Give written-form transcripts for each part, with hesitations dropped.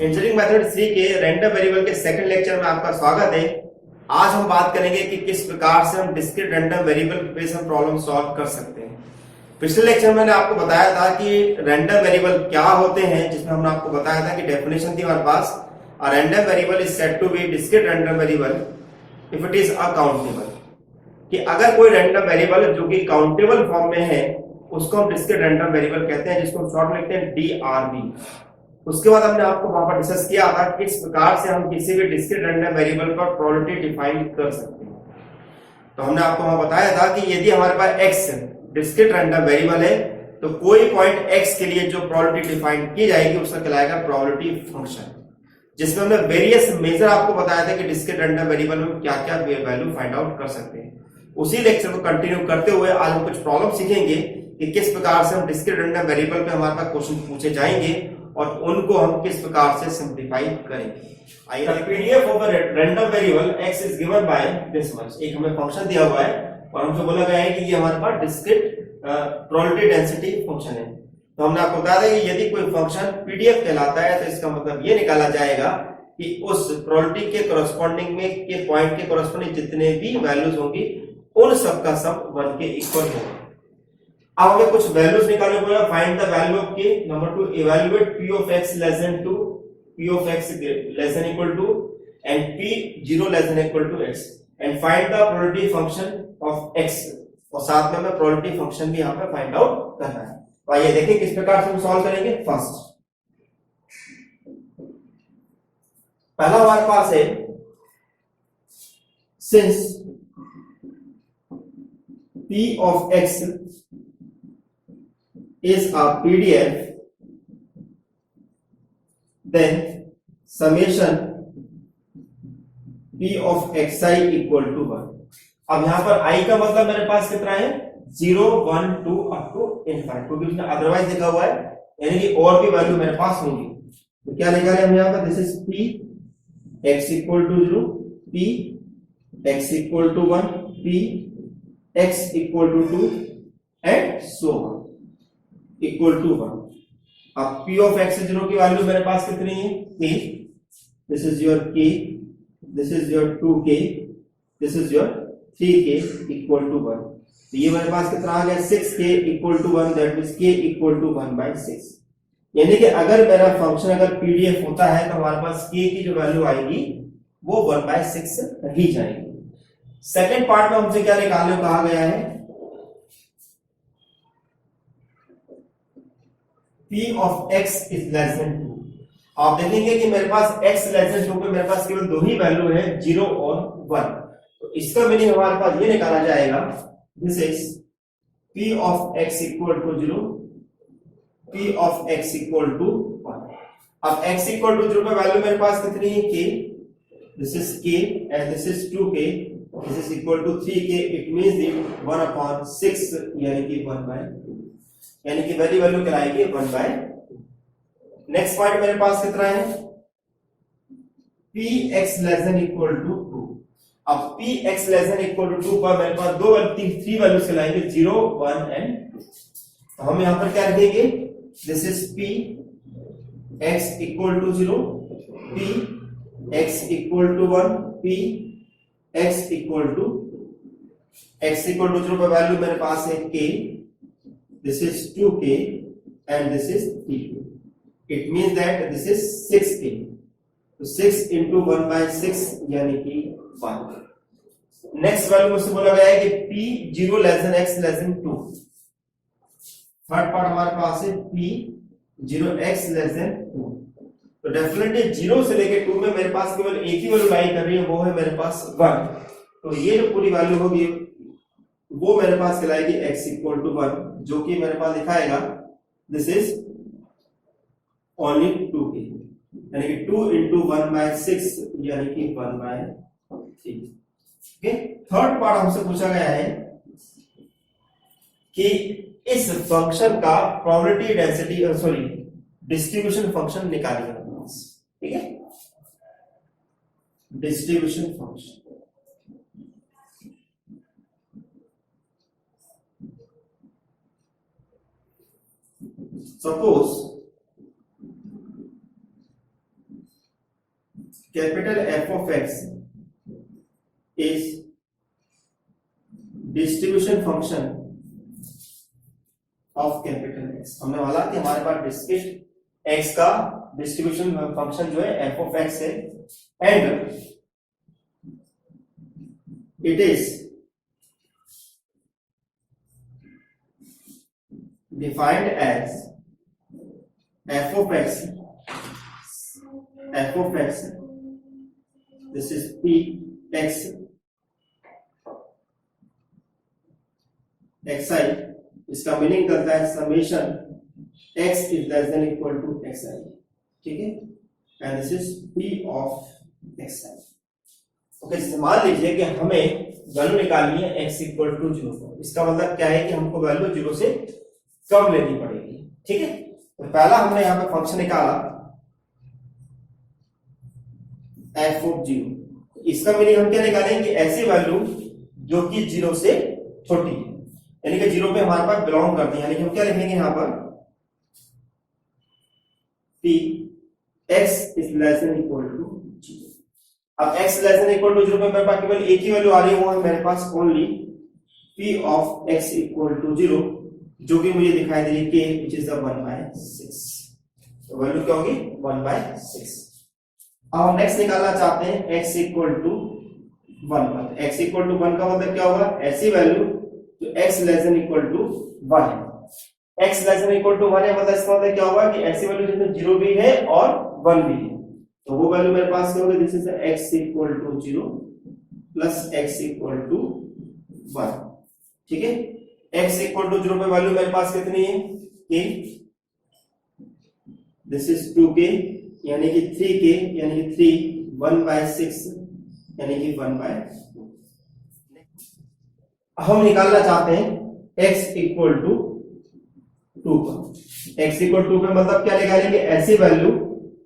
Engineering method 3 के random variable के second lecture में आपका स्वागत है। आज हम बात करेंगे कि किस प्रकार से हम डिस्क्रीट रैंडम वेरिएबल पे हम प्रॉब्लम सॉल्व कर सकते हैं। पिछले लेक्चर में मैंने आपको बताया था कि रैंडम वेरिएबल क्या होते हैं, जिसमें हमने आपको बताया था कि डेफिनेशन थी हमारे पास, a random variable is said to be discrete random variable if it is accountable. कि अगर कोई रैंडम वेरिएबल जो कि काउंटेबल फॉर्म में है उसको हम डिस्क्रीट रैंडम वेरिएबल कहते हैं, जिसको हम शॉर्ट में लिखते हैं DRV। उसके बाद हमने आपको वहां पर डिस्कस किया था किस प्रकार से हम किसी भी डिस्क्रीट रैंडम वेरिएबल पर प्रोबेबिलिटी डिफाइन कर सकते हैं। तो हमने आपको वहां बताया था कि यदि हमारे पास x डिस्क्रीट रैंडम वेरिएबल है तो कोई पॉइंट x के लिए जो प्रोबेबिलिटी डिफाइन की जाएगी उसका कहलाएगा प्रोबेबिलिटी फंक्शन, जिसमें हमने वेरियस मेजर आपको बताया था कि डिस्क्रीट रैंडम वेरिएबल में क्या क्या वैल्यू फाइंड आउट कर सकते हैं। उसी लेक्चर को कंटिन्यू करते हुए आज हम कुछ प्रॉब्लम सीखेंगे कि किस प्रकार से हम डिस्क्रीट रैंडम वेरिएबल पे हमारे पास क्वेश्चन पूछे जाएंगे और उनको हम किस प्रकार से सिंप्लीफाई करेंगे। The PDF of a random variable x is given by this much. एक हमें फंक्शन दिया हुआ है और हमसे बोला गया है कि ये हमारे पास डिस्क्रीट प्रोबेबिलिटी डेंसिटी फंक्शन है। तो हमने आपको बताया था कि यदि कोई फंक्शन पीडीएफ कहलाता है तो इसका मतलब ये निकाला जाएगा कि उस प्रोबेबिलिटी के कोरस्पॉन्डिंग में के पॉइंट के कोरस्पॉन्डिंग जितने भी वैल्यूज होंगी उन सबका सम 1 के इक्वल होगा। अब हमें कुछ वैल्यूज निकालने पड़ेगा। Find the value of k। Number 2, evaluate p of x less than 2, p of x less than equal to and p 0 less than equal to x, and find the probability function of x। और साथ में हमें probability function भी यहां पे find out करना है। तो आइए देखें किस प्रकार से हम सॉल्व करेंगे। फर्स्ट पहला हमारे पास है, since p of x is a PDF, then summation p of xi equal to 1। अब यहां पर i का मतलब मेरे पास कितना है 0 1 2 अप टू इनफाइनाइट, क्योंकि उसने अदरवाइज लिखा हुआ है, यानी कि और भी वैल्यू मेरे पास होंगी। तो क्या निकाले हम यहां पर, this is p x equal to 0, p x equal to 1, p x equal to 2 and so on equal to 1। अब p of x 0 की वैल्यू मेरे पास कितनी है k, this is your k, this is your 2k, this is your 3k equal to 1। तो ये मेरे पास कितना आ गया 6k equal to 1, that means k equal to 1/6। यानी कि अगर मेरा फंक्शन अगर पीडीएफ होता है तो हमारे पास k की जो वैल्यू आएगी वो 1/6 ही जाएगी। सेकंड पार्ट में हमसे क्या निकालने को कहा गया है, p of x is less than 2। आप देखेंगे कि मेरे पास x less than 2 पे मेरे पास केवल दो ही वैल्यू है 0 और 1। तो इसका मीनिंग हमारे पास ये निकाला जाएगा, this is p of x equal to 0, p of x equal to 1। अब x equal to 0 पे वैल्यू मेरे पास कितनी है k, this is k and this is 2k, this is equal to 3k, it means it 1/6 यानी कि 1/2, यानी कि वैल्यू कहलाएगी 1/2। नेक्स्ट पॉइंट मेरे पास कितना है, px less than equal to 2। अब px less than equal to 2 पर मेरे पास दो थ्री वैल्यूज कहलाएंगे 0 1 and तो हम यहां पर क्या लिखेंगे, this is p x equal to 0, p x equal to 1, p x equal to 0 पर वैल्यू मेरे पास है k, this is 2k and this is 3k, it means that this is 6k, तो 6 into 1/6 यानी कि 1। नेक्स्ट वैल्यू मुझसे बोला गया है कि p 0 less than x less than 2। Third part हमारे पास है p 0 x less than 2। तो डेफिनेटली 0 से लेके 2 में मेरे पास केवल एक ही वैल्यू लाई कर रही है, वो है मेरे पास 1। तो ये जो पूरी वैल्यू होगी वो मेरे पास कहलाएगी x इक्वल टू 1, जो कि मेरे पास दिखाएगा दिस इज ओनली 2k, यानी कि 2 into 1/6 यानी कि 1/3। ओके, थर्ड पार्ट हमसे पूछा गया है कि इस फंक्शन का probability density sorry distribution function निकालिए। ठीक है, distribution function Suppose capital F of X is distribution function of capital X. हमने बोला कि हमारे पास डिस्क्रीट एक्स का डिस्ट्रीब्यूशन फंक्शन जो है एफ ऑफ एक्स है and it is defined as F of X this is p x xi, इसका मीनिंग करता है summation x is less than equal to xi, ठीक है, and this is p of xi। Okay, मान लीजिए कि हमें वैल्यू निकालनी है x इक्वल टू 0। इसका मतलब क्या है कि हमको वैल्यू 0 से कम लेनी पड़ेगी, ठीक है। तो पहला हमने यहाँ पे फंक्शन निकाला एफ ऑफ 0। इसका मीनिंग हम क्या निकालेंगे, ऐसी वैल्यू जो कि 0 से छोटी है, यानी कि 0 पे हमारे पास बिलोंग करती है, यानी कि हम क्या लिखेंगे यहाँ पर p x is less than equal to 0। अब x less than equal to 0 पे मेरे पास केवल एक ही वैल्यू आ रही है, वो है मेरे पास only p of x equal to 0, जो कि मुझे दिखाई दे रही है k व्हिच इज द 1/6। तो वैल्यू क्या होगी 1/6। अब हम नेक्स्ट निकालना चाहते हैं x equal to 1। x equal to 1 का मतलब क्या होगा, ऐसी वैल्यू तो x less than equal to 1 है। x less than equal to 1 है मतलब इसका मतलब क्या होगा कि ऐसी वैल्यू जिसमें 0 भी है और 1 भी है, तो वो वैल्यू मेरे पास क्या होगी, this is x equal to 0 plus x equal to 1, ठीक है। x इक्वल टू 0 पे वैल्यू मेरे पास कितनी है k, दिस इज 2k यानी कि 3k यानी कि 3 1/6 यानी कि 1/4। हम निकालना चाहते हैं x इक्वल टू 2 का। x इक्वल टू पे मतलब क्या निकालेंगे, ऐसी वैल्यू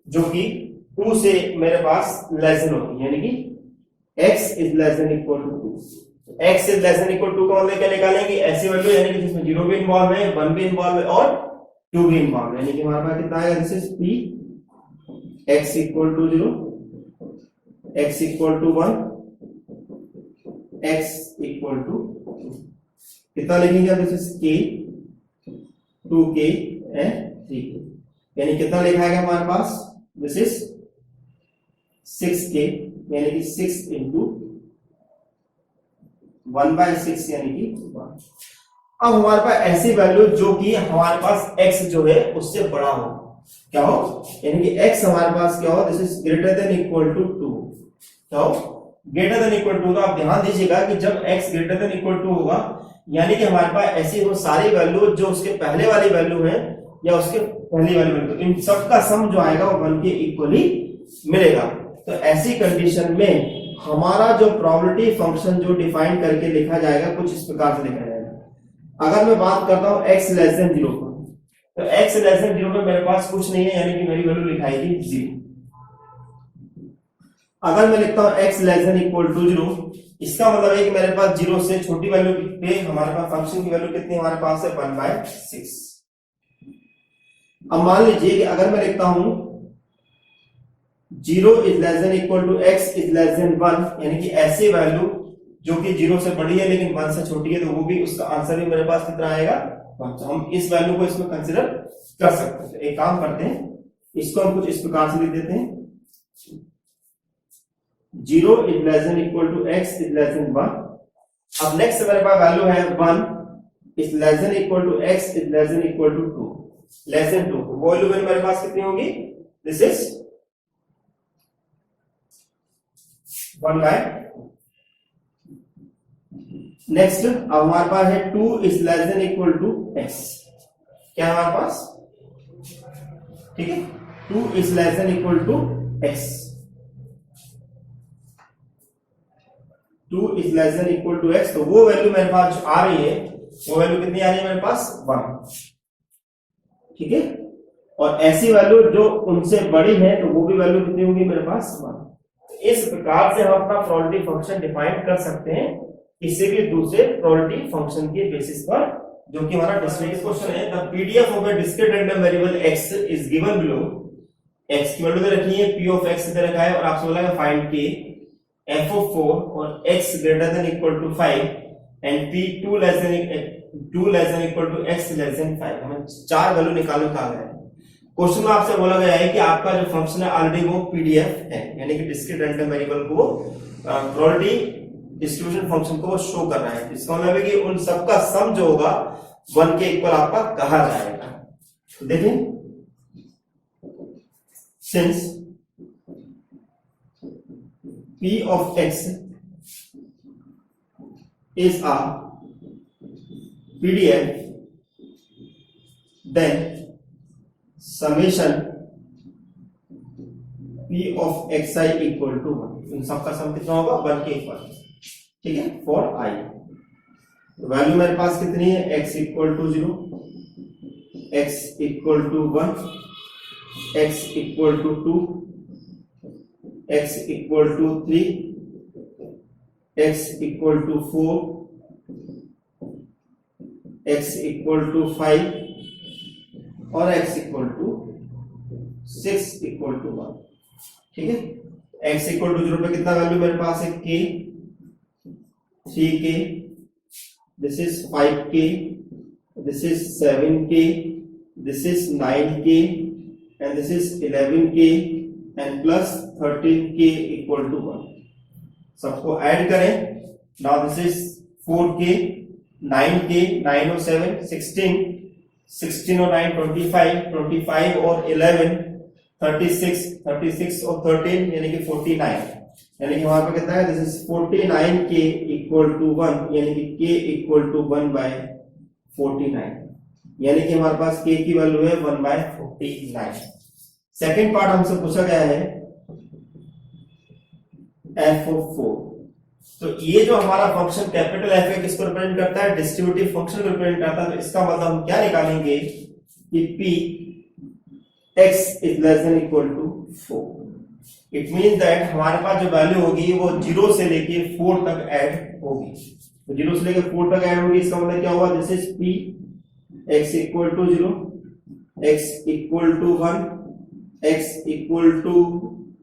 जो कि 2 से मेरे पास लेस देन होगी, यानी कि x is less than equal to 2। x is less than equal to का मतलब क्या निकालेंगे, ऐसी वैल्यू यानी कि जिसमें 0 भी इन्वॉल्व है, 1 भी इन्वॉल्व है और 2 भी इन्वॉल्व है, यानी कि हमारे पास कितना आएगा, this is p x equal to 0, x equal to 1, x equal to 2। कितना लिखेंगे, this is k 2k and 3k, यानी कितना लिखा है हमारे पास, दिस इज 6k यानी कि 6 इंटू 1/6 यानी कि 1। अब हमारे पास ऐसी वैल्यू जो कि हमारे पास x जो है उससे बड़ा हो, क्या हो, यानी कि x हमारे पास क्या हो, this is greater than equal to 2। क्या हो, ग्रेटर देन इक्वल टू। तो आप ध्यान दीजिएगा कि जब x greater than equal to होगा यानी कि हमारे पास ऐसी वो सारी वैल्यू जो उसके पहले वाली वैल्यू है या उसके पहली वाली वैल्यू, इन सब का सम जो आएगा वो 1 के इक्वली मिलेगा। तो ऐसी कंडीशन में हमारा जो प्रोबेबिलिटी फंक्शन जो डिफाइन करके लिखा जाएगा कुछ इस प्रकार से लिखा जाएगा। अगर मैं बात करता हूं x लेस देन 0 पर, तो x लेस देन 0 पे मेरे पास कुछ नहीं है, यानी कि मेरी वैल्यू लिखाएगी 0। अगर मैं लिखता हूं x less than equal to 0, इसका मतलब है कि मेरे पास 0 से छोटी वैल्यू पे हमारे पास फंक्शन की वैल्यू कितनी हमारे पास है 1/6। अब मान लीजिए कि अगर मैं लिखता हूं 0 is less than equal to x is less than 1, यानी कि ऐसी वैल्यू जो कि 0 से बड़ी है लेकिन 1 से छोटी है, तो वो भी उसका आंसर भी मेरे पास कितना आएगा 1। हम इस वैल्यू को इसमें कंसीडर कर सकते हैं। तो एक काम करते हैं, इसको हम कुछ इस प्रकार से लिख देते हैं, 0 is less than equal to x is less than 1। अब नेक्स्ट मेरे पास वैल्यू है 1 is less than equal to x is less than equal to 2, less than 2। Value मेरे पास कितनी होगी, दिस इज 1/2। नेक्स्ट अब हमारे पास है 2 is less than equal to x, क्या है हमारे पास, ठीक है, 2 is less than equal to x, 2 is less than equal to x। तो वो वैल्यू मेरे पास आ रही है, वो वैल्यू कितनी आ रही है मेरे पास 1, ठीक है। और ऐसी वैल्यू जो उनसे बड़ी है तो वो भी वैल्यू कितनी होगी मेरे पास 1। इस प्रकार से हम अपना प्रोबेबिलिटी फंक्शन डिफाइन कर सकते हैं किसी भी दूसरे प्रोबेबिलिटी फंक्शन के बेसिस पर, जो कि हमारा डिस्क्रीट क्वेश्चन है। The PDF of a discrete random variable x is given below x की वैल्यू दे रखी है, पी ऑफ एक्स दे रखा है और आपसे बोला है फाइंड के एफ ऑफ 4 और x greater than equal to 5 and p 2 less than equal to x less than 5। हमें चार वैल्यू निकालने कहा गया है। क्वेश्चन में आपसे बोला गया है कि आपका जो फंक्शन है ऑलरेडी वो पीडीएफ है, यानी कि डिस्क्रीट रैंडम वेरिएबल को प्रोबेबिलिटी डिस्ट्रीब्यूशन फंक्शन को शो कर रहा है। इसका मतलब है कि उन सबका सम जो होगा 1 के इक्वल आपका कहा जाएगा। तो देखें, since p of x is a PDF, then summation p of xi equal to 1। इन सबका सम कितना होगा 1 के इक्वल, ठीक है, फॉर i। तो वैल्यू मेरे पास कितनी है, x equal to 0, x equal to 1, x equal to 2, x equal to 3, x equal to 4, x equal to 5 और x equal to 6 equal to 1। ठीक है, x इक्वल टू 0 पे कितना वैल्यू मेरे पास है, k, 3k, this is 5k, this is 7k, this is 9k and this is 11k and plus 13k equal to 1। सबको add करें, now this is 4k, 9k, 9 और 7 16, 16 और 9 25, 25 और 11 36, 36 और 13 यानी कि 49, यानी कि वहां पे कितना है, this is 49k equal to 1, यानी कि k इक्वल टू 1 बाय 49, यानी कि हमारे पास k की वैल्यू है 1 बाय 49। सेकेंड पार्ट हमसे पूछा गया है f ऑफ 4। तो ये जो हमारा फंक्शन कैपिटल एफ है किसको रिप्रेजेंट करता है, डिस्ट्रीब्यूटिव फंक्शन को रिप्रेजेंट करता है। तो इसका मतलब हम क्या निकालेंगे कि p x is less than equal to 4। It means that हमारे पास जो वैल्यू होगी वो 0 से लेके 4 तक ऐड होगी। तो 0 से लेके 4 तक ऐड होगी, इसका मतलब क्या हुआ, this is p x equal to 0, x equal to 1, x equal to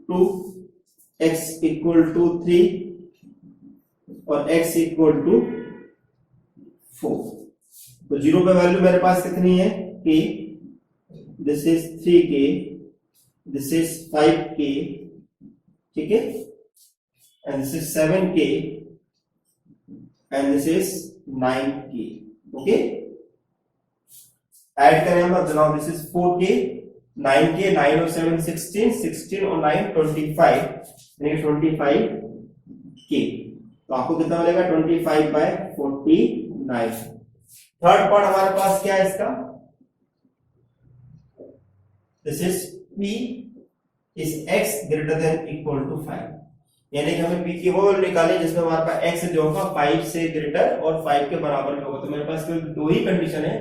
2, x equal to 3 और x इक्वल टू 4। तो 0 पे वैल्यू मेरे पास कितनी है, k, this is 3k, this is 5k, ठीक है, and this is 7k and this is 9k। Okay, add करें हम, जनाब दिस इज 4k, 9k, 9 और 7 16, 16 और 9 25, यानी 25k। तो आपको कितना मिलेगा, 25 बाय 49। थर्ड पार्ट हमारे पास क्या है इसका, this is p is x greater than equal to 5, यानी कि हमें p की वो वैल्यू निकाली जिसमें हमारे पास x जो होगा 5 से ग्रेटर और 5 के बराबर में होगा। तो मेरे पास केवल दो ही कंडीशन है,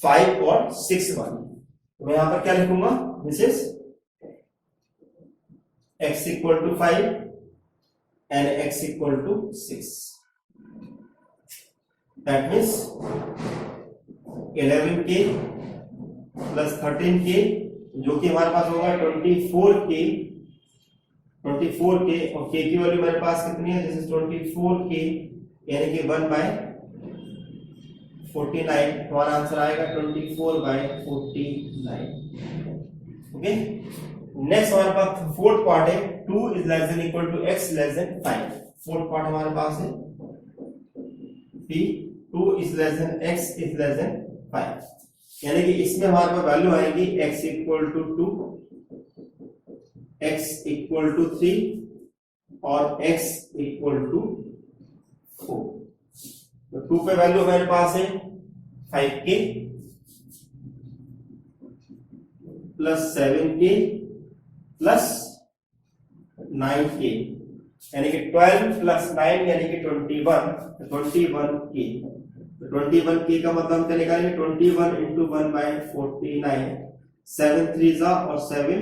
5 और 6 वाली। तो मैं यहां पर क्या लिखूंगा, this is x equal to 5 and x equal to 6, that means 11k plus 13k जो कि हमारे पास होगा 24k और k की वैल्यू मेरे पास कितनी है, दिस इज 24k यानी कि 1 बाय 49। हमारा आंसर आएगा 24 बाय 49। ओके, नेक्स्ट हमारे पास फोर्थ पार्ट है, 2 is less than equal to x less than 5। Fourth part हमारे पास है p 2 is less than x is less than 5, यानी कि इसमें हमारे पास वैल्यू आएगी x equal to 2, x equal to 3 और x इक्वल टू 4। तो 2 पे वैल्यू हमारे पास है 5k plus 7k plus 9k, यानी कि 12 प्लस 9 यानी कि 21, 21k। तो 21k का मतलब क्या निकालेंगे, 21 इंटू 1 बाय 49, 7 3 जा और 7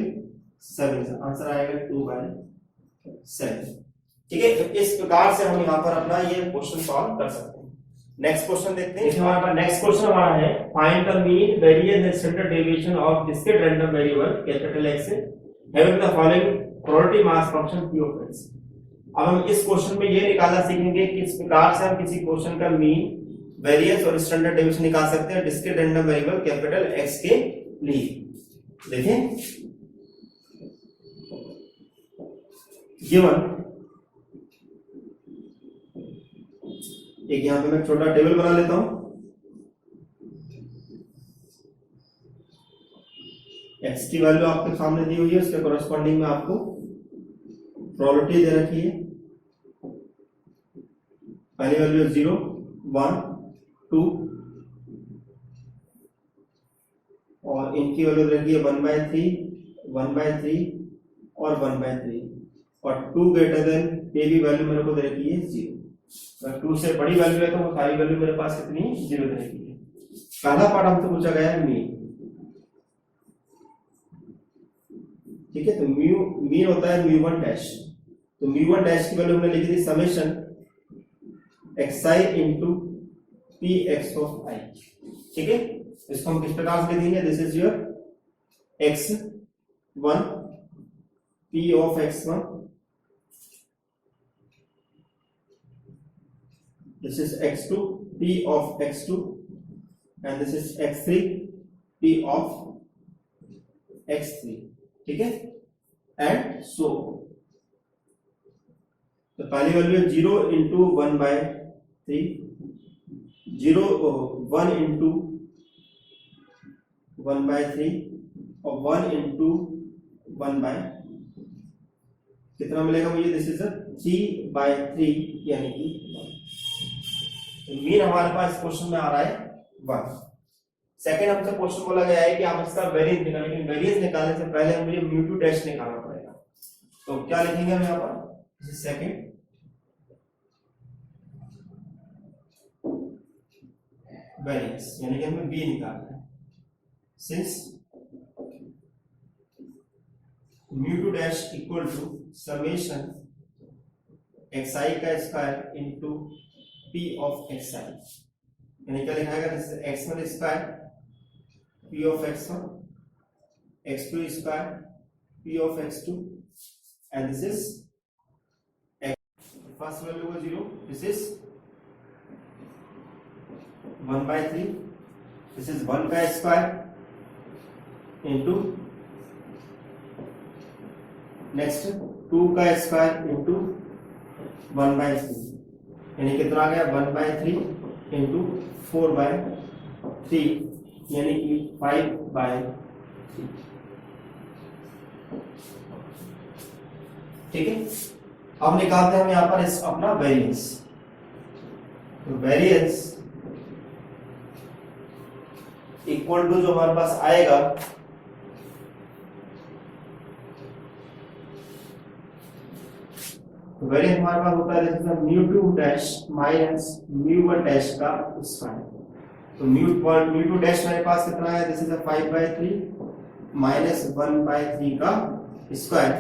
7 जा, आंसर आएगा 2 बाय 7। ठीक है, तो इस प्रकार से हम यहाँ पर अपना ये क्वेश्चन सॉल्व कर सकते हैं। नेक्स्ट क्वेश्चन देखते हैं। हमारे पास नेक्स्ट क्वेश्चन हमारा है, find the mean variance and standard deviation of discrete random variable capital X having the following probability mass function p of x। अब हम इस क्वेश्चन में ये निकालना सीखेंगे कि किस प्रकार से हम किसी क्वेश्चन का मीन, वेरिएंस और स्टैंडर्ड डेविएशन निकाल सकते हैं discrete random variable capital X के लिए। देखें, गिवन एक यहां पे मैं छोटा टेबल बना लेता हूं। X की वैल्यू आपके सामने दी हुई है, उसके कोरस्पॉन्डिंग में आपको प्रोबेबिलिटी दे रखी है। पहली वैल्यू 0, 1, 2 और इनकी वैल्यू दे रखी है 1/3, 1/3 और 1/3 और 2 ग्रेटर देन ये भी वैल्यू मेरे को दे रखी है 0। अगर 2 से बड़ी वैल्यू है तो वो सारी वैल्यू मेरे पास कितनी 0 दे रखी है। पहला पार्ट हमसे पूछा गया है मीन, ठीक है। तो मीन होता है μ1 डैश, तो μ1 डैश की वैल्यू हमने लिखी थी summation xi into P X of I, ठीक है। इसको हम किस प्रकार से लिखेंगे, this is your x1 p of x1, this is x2 p of x2 and this is x3 p of x3, ठीक है। एंड सो तो पहली वैल्यू 0 इंटू 1/3, 0 1 इंटू 1/3 और 1 इंटू 1/, कितना मिलेगा मुझे, दिस इज 3/3 यानी कि मीन हमारे पास क्वेश्चन में आ रहा है 1। सेकंड हमसे क्वेश्चन बोला गया है कि आप इसका वेरिएंस निकालें, लेकिन वेरिएंस निकालने से पहले मुझे μ2 डैश निकालना पड़ेगा। तो क्या लिखेंगे हम यहाँ पर, सेकंड वेरिएंस यानी कि हमें b निकालना है। Since μ2 dash equal to summation xi का square into p of xi, यानी क्या लिखा जाएगा, this is x1 square p of x1, x2 square p of x2 and this is x, first value was 0, this is 1/3, this is 1 का square into next 2 का square into 1/3, यानी कितना आ गया 1/3 into 4/3 यानी कि 5/3, ठीक है। अब निकालते हैं हम यहां पर इस अपना वेरिएंस। तो वेरिएंस इक्वल टू जो हमारे पास आएगा वेरिएंस हमारे पास होता है जैसे μ2 डैश माइनस μ1 डैश का स्क्वायर। तो μ2 डैश मेरे पास कितना है, दिस इज 5/3 माइनस 1/3 का स्क्वायर।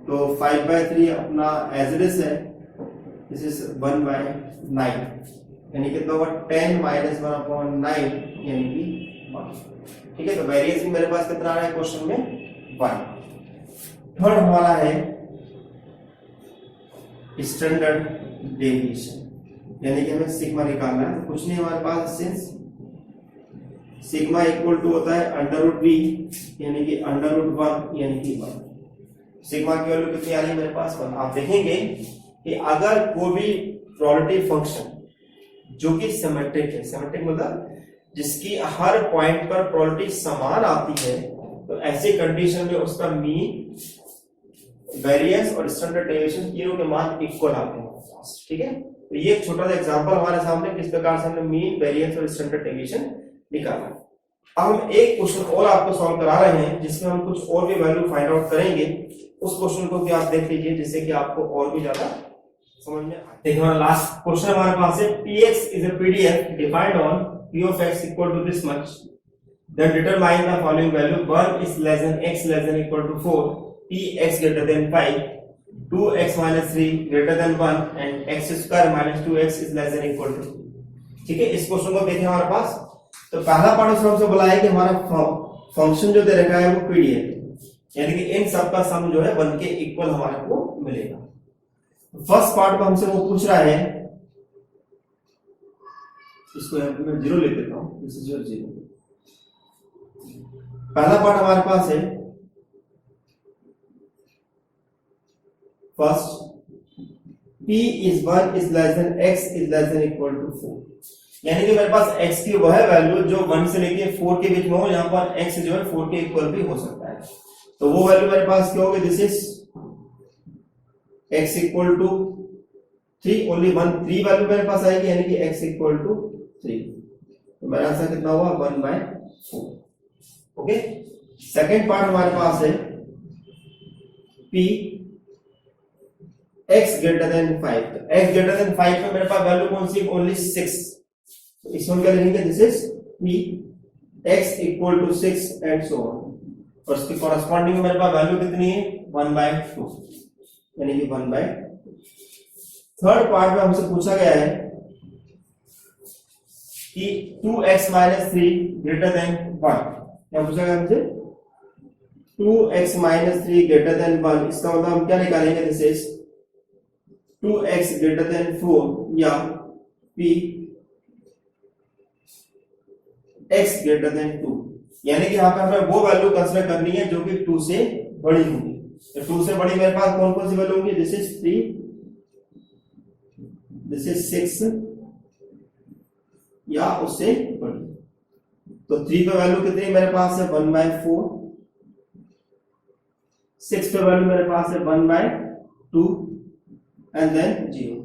तो 5/3 अपना एज इट इज है, दिस इज 1/9 यानी कितना होगा 10 माइनस 1/9 यानी कि 1, ठीक है। तो वेरिएंस भी मेरे पास कितना आ रहा है क्वेश्चन में 1। थर्ड हमारा है स्टैंडर्ड डेविएशन, यानी कि हमें सिग्मा निकालना है। कुछ नहीं हमारे पास, सिंस सिग्मा इक्वल टू होता है √v यानी कि √1 यानी कि 1। सिग्मा की वैल्यू कितनी आ रही है मेरे पास 1। आप देखेंगे कि अगर कोई भी प्रोबेबिलिटी फंक्शन जो कि सिमेट्रिक है, सिमेट्रिक मतलब जिसकी हर पॉइंट पर प्रोबेबिलिटी समान आती है, तो ऐसे कंडीशन में उसका मीन, वेरिएंस और स्टैंडर्ड डेविएशन तीनों के मान इक्वल आते हैं, ठीक है। तो ये एक छोटा सा एग्जांपल हमारे सामने किस प्रकार से हमने मीन, वेरिएंस और स्टैंडर्ड डेविएशन निकाला। अब हम एक क्वेश्चन और आपको सॉल्व करा रहे हैं जिसमें हम कुछ और भी वैल्यू फाइंड आउट करेंगे। उस क्वेश्चन को भी आप देख लीजिए जिससे कि आपको और भी ज्यादा समझ में आए। देखिए हमारा लास्ट क्वेश्चन हमारे पास है px is a PDF defined on p of x equal to this much, then determine the following value: 1 is less than x less than equal to 4, px greater than 5, 2x minus 3 greater than 1 and x square minus 2x is less than equal to 2। ठीक है, इस question को देखें हमारे पास। तो पहला part उसमें हमसे बोला है कि हमारा फंक्शन जो दे रखा है वो पीडीएफ, यानी कि इन सब का सम जो है 1 के इक्वल हमारे को मिलेगा। फर्स्ट पार्ट में हमसे वो पूछ रहा है, इसको यहाँ पे मैं 0 लिख देता हूं, दिस इज योर 0। पहला पार्ट हमारे पास है first p is 1 is less than x is less than equal to 4, यानी कि मेरे पास x की वह वैल्यू जो 1 से लेके 4 के बीच में हो, यहाँ पर x जो है 4 के इक्वल भी हो सकता है। तो वो वैल्यू मेरे पास क्या होगी, this is x equal to 3, only 3 value मेरे पास आएगी, यानी कि x इक्वल टू 3। तो मेरा आंसर कितना हुआ 1/4। ओके, सेकेंड पार्ट हमारे पास है p x ग्रेटर देन 5। तो x ग्रेटर देन 5 में मेरे पास वैल्यू कौन सी, ओनली 6। तो इसमें क्या लिखेंगे, this is p x equal to 6 and so on. और इसके कॉरेस्पॉन्डिंग में मेरे पास वैल्यू कितनी है 1/2, यानी कि 1/2। थर्ड पार्ट में हमसे पूछा गया है कि 2x - 3 ग्रेटर देन 1। क्या पूछा गया हमसे, 2x - 3 ग्रेटर देन 1। इसका मतलब हम क्या निकालेंगे, this is 2x greater than 4 या p x ग्रेटर देन 2। यानी कि यहाँ पे हमें वो वैल्यू कंसीडर करनी है जो कि 2 से बड़ी होगी। तो 2 से बड़ी मेरे पास कौन कौन सी वैल्यू होंगी, दिस इज 3, दिस इज 6 या उससे बड़ी। तो 3 पे वैल्यू कितनी मेरे पास है 1/4, 6 पे वैल्यू मेरे पास है 1/2 एंड देन 0।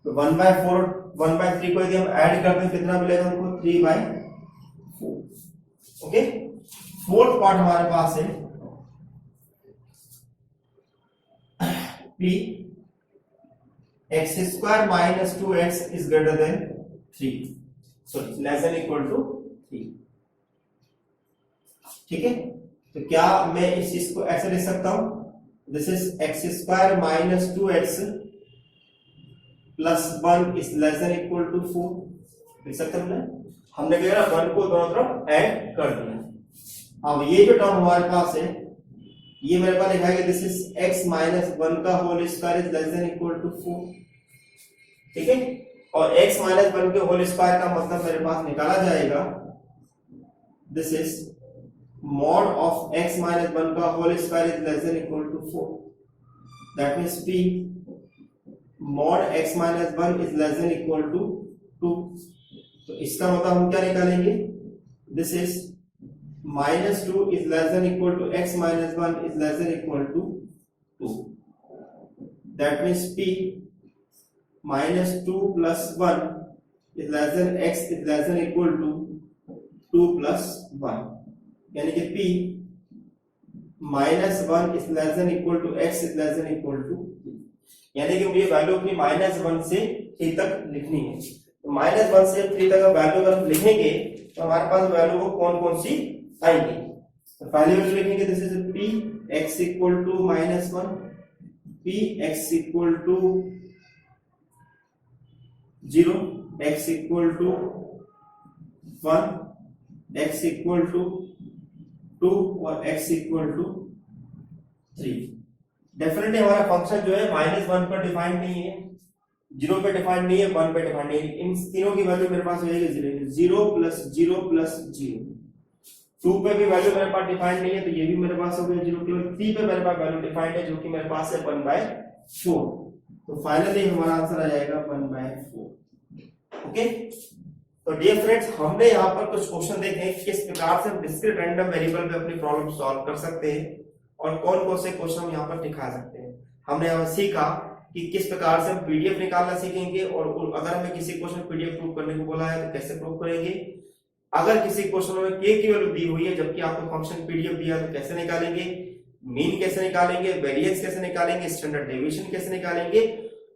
तो 1/4 1/3 को यदि हम ऐड करते हैं कितना मिलेगा हमको 3/4। ओके, फोर्थ पार्ट हमारे पास है p x² - 2x is greater than 3, sorry less than equal to 3। ठीक है, तो क्या मैं इस चीज को ऐसे लिख सकता हूं, this is x² - 2x plus 1 is less than equal to 4। लिख सकते हैं हमने क्या 1 को दोनों तरफ ऐड कर दिया। अब ये जो टर्म हमारे पास है ये मेरे पास लिखा है, दिस इज x - 1 का whole square is less than equal to 4। ठीक है, और x - 1 के होल स्क्वायर का मतलब मेरे पास निकाला जाएगा, this is mod of x - 1 का whole square is less than equal to 4। That means p mod x - 1 is less than equal to 2। तो इसका मतलब हम क्या निकालेंगे, this is -2 is less than equal to x - 1 is less than equal to 2. That means p -2 plus 1 is less than x is less than equal to 2 plus 1. यानी कि p -1 is less than equal to x is less than equal to 2. यानी कि मुझे value अपनी -1 से 3 तक लिखनी है। तो -1 से 3 तक वैल्यू अगर हम लिखेंगे तो हमारे पास वैल्यू को कौन कौन सी आएंगे। तो पहले वैल्यू लिखेंगे, this is p x equal to -1, p x equal to 0, x equal to 1, x equal to 2 और x इक्वल टू 3। डेफिनेटली हमारा फंक्शन जो है -1 पर डिफाइंड नहीं है, 0 पे डिफाइंड नहीं है, 1 पे डिफाइंड नहीं है। इन तीनों की वैल्यू मेरे पास हो जाएगी 0 प्लस 0 प्लस 0। 2 पे भी वैल्यू मेरे पास डिफाइंड नहीं है, तो ये भी मेरे पास हो गया 0। केवल 3 पे मेरे पास वैल्यू डिफाइंड है जो कि मेरे पास है 1/4। तो फाइनली हमारा आंसर आ जाएगा 1/4। ओके, तो डियर फ्रेंड्स, हमने यहाँ पर कुछ क्वेश्चन देखे हैं किस प्रकार से हम डिस्क्रीट रैंडम वेरिएबल पे अपनी प्रॉब्लम सॉल्व कर सकते हैं और कौन कौन से क्वेश्चन हम यहाँ पर दिखा सकते हैं। हमने यहाँ सीखा कि किस प्रकार से हम पीडीएफ निकालना सीखेंगे, और अगर हमें किसी क्वेश्चन पीडीएफ प्रूव करने को बोला है तो कैसे प्रूव करेंगे। अगर किसी क्वेश्चन में k की वैल्यू दी हुई है जबकि आपको फंक्शन पीडीएफ दिया तो कैसे निकालेंगे, मीन कैसे निकालेंगे, वेरिएंस कैसे निकालेंगे, स्टैंडर्ड डेविएशन कैसे निकालेंगे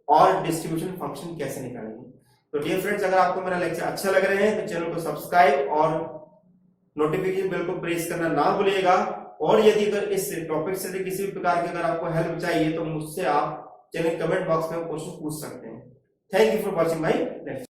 और डिस्ट्रीब्यूशन फंक्शन कैसे निकालेंगे। तो डियर फ्रेंड्स, अगर आपको मेरा लेक्चर अच्छा लग रहा है तो चैनल को सब्सक्राइब और नोटिफिकेशन बेल को प्रेस करना ना भूलिएगा। और यदि अगर इस टॉपिक से किसी भी प्रकार की अगर आपको हेल्प चाहिए तो मुझसे आप चैनल कमेंट बॉक्स में क्वेश्चन पूछ सकते हैं। Thank you for watching my lecture.